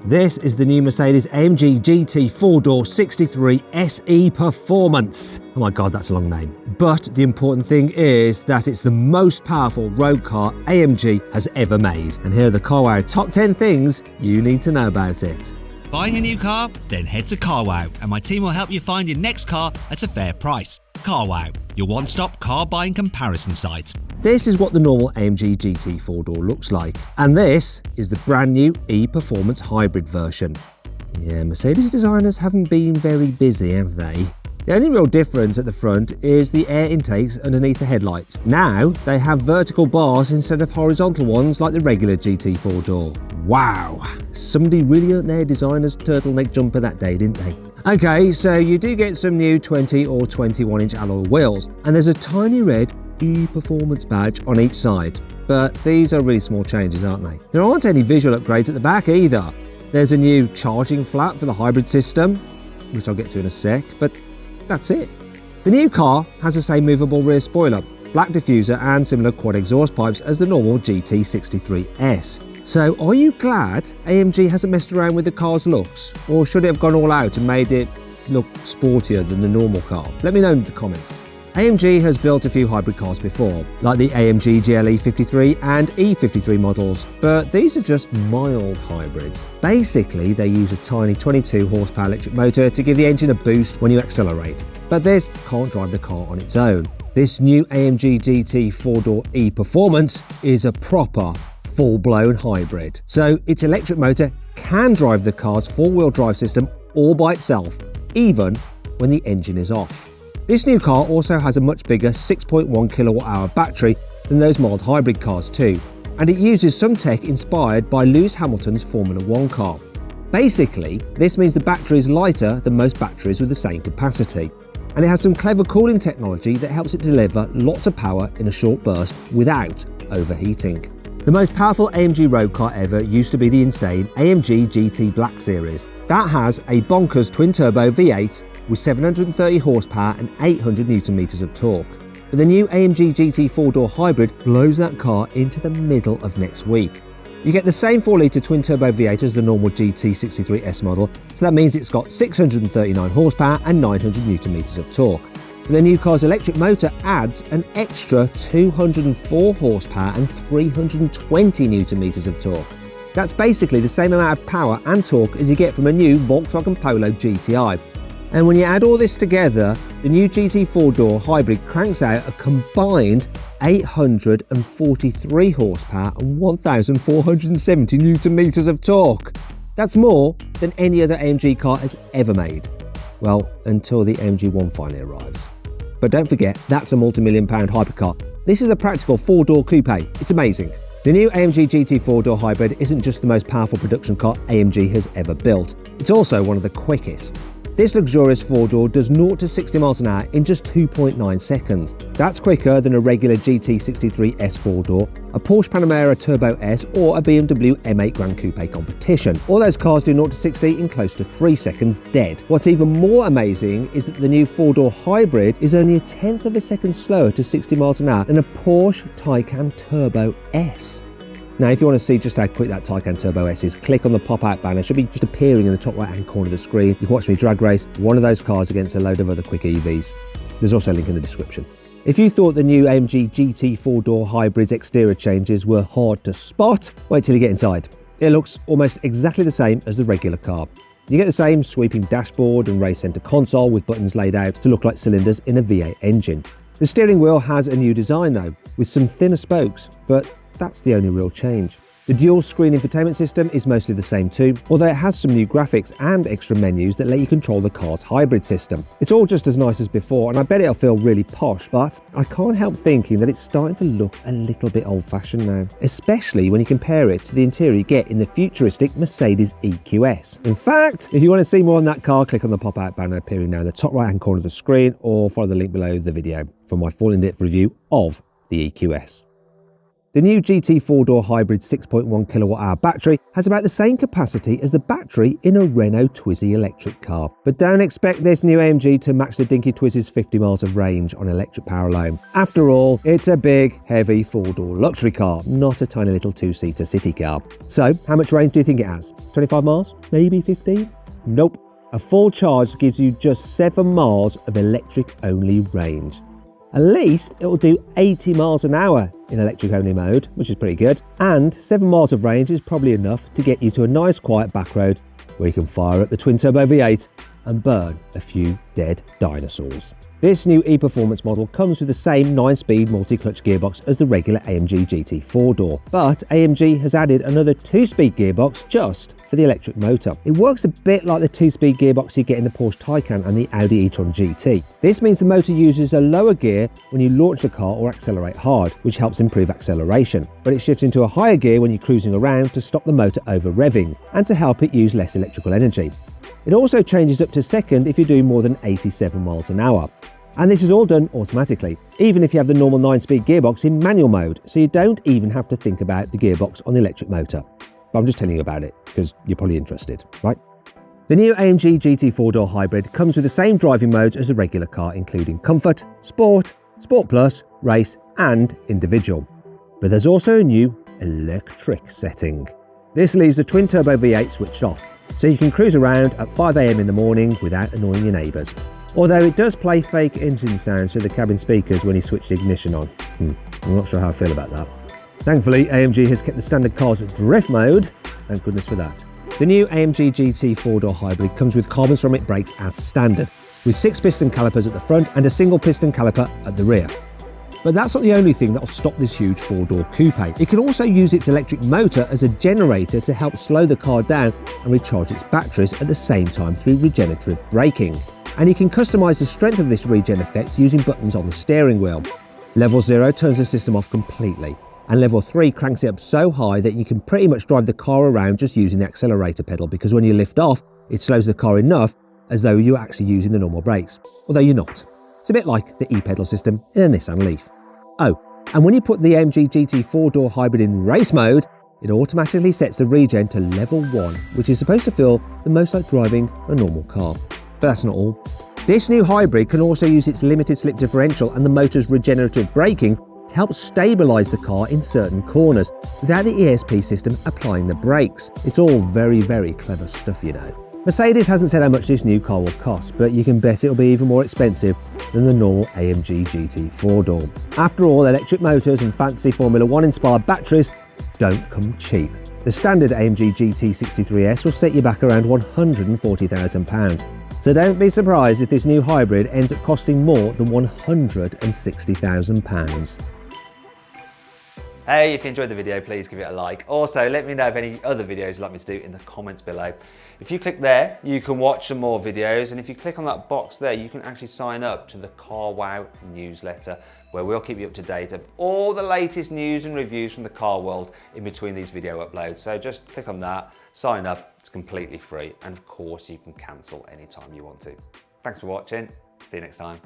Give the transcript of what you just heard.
This is the new Mercedes AMG GT 4-door 63 SE Performance. Oh my god, that's a long name. But the important thing is that it's the most powerful road car AMG has ever made. And here are the CarWow top 10 things you need to know about it. Buying a new car? Then head to CarWow and my team will help you find your next car at a fair price. CarWow, your one-stop car buying comparison site. This is what the normal AMG GT 4-door looks like. And this is the brand new E-Performance Hybrid version. Yeah, Mercedes designers haven't been very busy, have they? The only real difference at the front is the air intakes underneath the headlights. Now, they have vertical bars instead of horizontal ones like the regular GT 4-door. Wow! Somebody really earned their designer's turtleneck jumper that day, didn't they? Okay, so you do get some new 20 or 21-inch alloy wheels, and there's a tiny red E-Performance badge on each side. But these are really small changes, aren't they? There aren't any visual upgrades at the back either. There's a new charging flap for the hybrid system, which I'll get to in a sec, but that's it. The new car has the same movable rear spoiler, black diffuser and similar quad exhaust pipes as the normal GT63S. So are you glad AMG hasn't messed around with the car's looks? Or should it have gone all out and made it look sportier than the normal car? Let me know in the comments. AMG has built a few hybrid cars before, like the AMG GLE 53 and E53 models, but these are just mild hybrids. Basically, they use a tiny 22 horsepower electric motor to give the engine a boost when you accelerate. But this can't drive the car on its own. This new AMG GT 4-door E-Performance is a proper full-blown hybrid. So its electric motor can drive the car's four-wheel drive system all by itself, even when the engine is off. This new car also has a much bigger 6.1 kilowatt-hour battery than those mild hybrid cars too, and it uses some tech inspired by Lewis Hamilton's Formula 1 car. Basically, this means the battery is lighter than most batteries with the same capacity, and it has some clever cooling technology that helps it deliver lots of power in a short burst without overheating. The most powerful AMG road car ever used to be the insane AMG GT Black Series. That has a bonkers twin-turbo V8 with 730 horsepower and 800 Nm of torque. But the new AMG GT 4-door hybrid blows that car into the middle of next week. You get the same 4-litre twin-turbo V8 as the normal GT63S model, so that means it's got 639 horsepower and 900 Nm of torque. But the new car's electric motor adds an extra 204 horsepower and 320 Nm of torque. That's basically the same amount of power and torque as you get from a new Volkswagen Polo GTI. And when you add all this together, the new GT 4-door hybrid cranks out a combined 843 horsepower and 1,470 Nm of torque. That's more than any other AMG car has ever made. Well, until the AMG 1 finally arrives. But don't forget, that's a multi-million-pound hypercar. This is a practical 4-door coupe. It's amazing. The new AMG GT 4-door hybrid isn't just the most powerful production car AMG has ever built. It's also one of the quickest. This luxurious 4-door does 0 to 60 miles an hour in just 2.9 seconds. That's quicker than a regular GT63 S 4-door, a Porsche Panamera Turbo S or a BMW M8 Grand Coupe competition. All those cars do 0 to 60 in close to 3 seconds dead. What's even more amazing is that the new 4-door hybrid is only a tenth of a second slower to 60 miles an hour than a Porsche Taycan Turbo S. Now, if you want to see just how quick that Taycan Turbo S is, click on the pop-out banner. It should be just appearing in the top right-hand corner of the screen. You can watch me drag race one of those cars against a load of other quick EVs. There's also a link in the description. If you thought the new AMG GT 4-door hybrid's exterior changes were hard to spot, wait till you get inside. It looks almost exactly the same as the regular car. You get the same sweeping dashboard and race centre console with buttons laid out to look like cylinders in a V8 engine. The steering wheel has a new design though, with some thinner spokes, but that's the only real change. The dual screen infotainment system is mostly the same too, although it has some new graphics and extra menus that let you control the car's hybrid system. It's all just as nice as before, and I bet it'll feel really posh, but I can't help thinking that it's starting to look a little bit old-fashioned now, especially when you compare it to the interior you get in the futuristic Mercedes EQS. In fact, if you want to see more on that car, click on the pop-out banner appearing now in the top right-hand corner of the screen, or follow the link below the video for my full in-depth review of the EQS. The new GT 4-door hybrid 6.1 kilowatt-hour battery has about the same capacity as the battery in a Renault Twizy electric car. But don't expect this new AMG to match the dinky Twizy's 50 miles of range on electric power alone. After all, it's a big, heavy 4-door luxury car, not a tiny little 2-seater city car. So, how much range do you think it has? 25 miles? Maybe 15? Nope. A full charge gives you just 7 miles of electric-only range. At least it'll do 80 miles an hour in electric-only mode, which is pretty good. And 7 miles of range is probably enough to get you to a nice quiet back road where you can fire up the twin-turbo V8 and burn a few dead dinosaurs. This new e-Performance model comes with the same 9-speed multi-clutch gearbox as the regular AMG GT 4-door, but AMG has added another 2-speed gearbox just for the electric motor. It works a bit like the 2-speed gearbox you get in the Porsche Taycan and the Audi e-tron GT. This means the motor uses a lower gear when you launch the car or accelerate hard, which helps improve acceleration, but it shifts into a higher gear when you're cruising around to stop the motor over-revving and to help it use less electrical energy. It also changes up to second if you're doing more than 87 miles an hour. And this is all done automatically, even if you have the normal 9-speed gearbox in manual mode, so you don't even have to think about the gearbox on the electric motor. But I'm just telling you about it, because you're probably interested, right? The new AMG GT 4-door hybrid comes with the same driving modes as the regular car, including Comfort, Sport, Sport Plus, Race and Individual. But there's also a new electric setting. This leaves the twin-turbo V8 switched off, so you can cruise around at 5 AM in the morning without annoying your neighbours. Although it does play fake engine sounds through the cabin speakers when you switch the ignition on. I'm not sure how I feel about that. Thankfully, AMG has kept the standard car's drift mode. Thank goodness for that. The new AMG GT 4-door hybrid comes with carbon ceramic brakes as standard, with 6 piston calipers at the front and a single piston caliper at the rear. But that's not the only thing that will stop this huge 4-door coupe. It can also use its electric motor as a generator to help slow the car down and recharge its batteries at the same time through regenerative braking. And you can customise the strength of this regen effect using buttons on the steering wheel. Level 0 turns the system off completely, and level 3 cranks it up so high that you can pretty much drive the car around just using the accelerator pedal, because when you lift off, it slows the car enough as though you're actually using the normal brakes, although you're not. It's a bit like the e-pedal system in a Nissan Leaf. Oh, and when you put the AMG GT 4-door hybrid in race mode, it automatically sets the regen to level 1, which is supposed to feel the most like driving a normal car. But that's not all. This new hybrid can also use its limited slip differential and the motor's regenerative braking to help stabilise the car in certain corners without the ESP system applying the brakes. It's all very, very clever stuff, you know. Mercedes hasn't said how much this new car will cost, but you can bet it'll be even more expensive than the normal AMG GT 4-door. After all, electric motors and fancy Formula 1 inspired batteries don't come cheap. The standard AMG GT 63S will set you back around £140,000. So don't be surprised if this new hybrid ends up costing more than £160,000. Hey, if you enjoyed the video, please give it a like. Also, let me know of any other videos you'd like me to do in the comments below. If you click there, you can watch some more videos, and if you click on that box there, you can actually sign up to the Car Wow newsletter, where we'll keep you up to date of all the latest news and reviews from the car world in between these video uploads. So just click on that, sign up, it's completely free, and of course you can cancel anytime you want to. Thanks for watching, see you next time.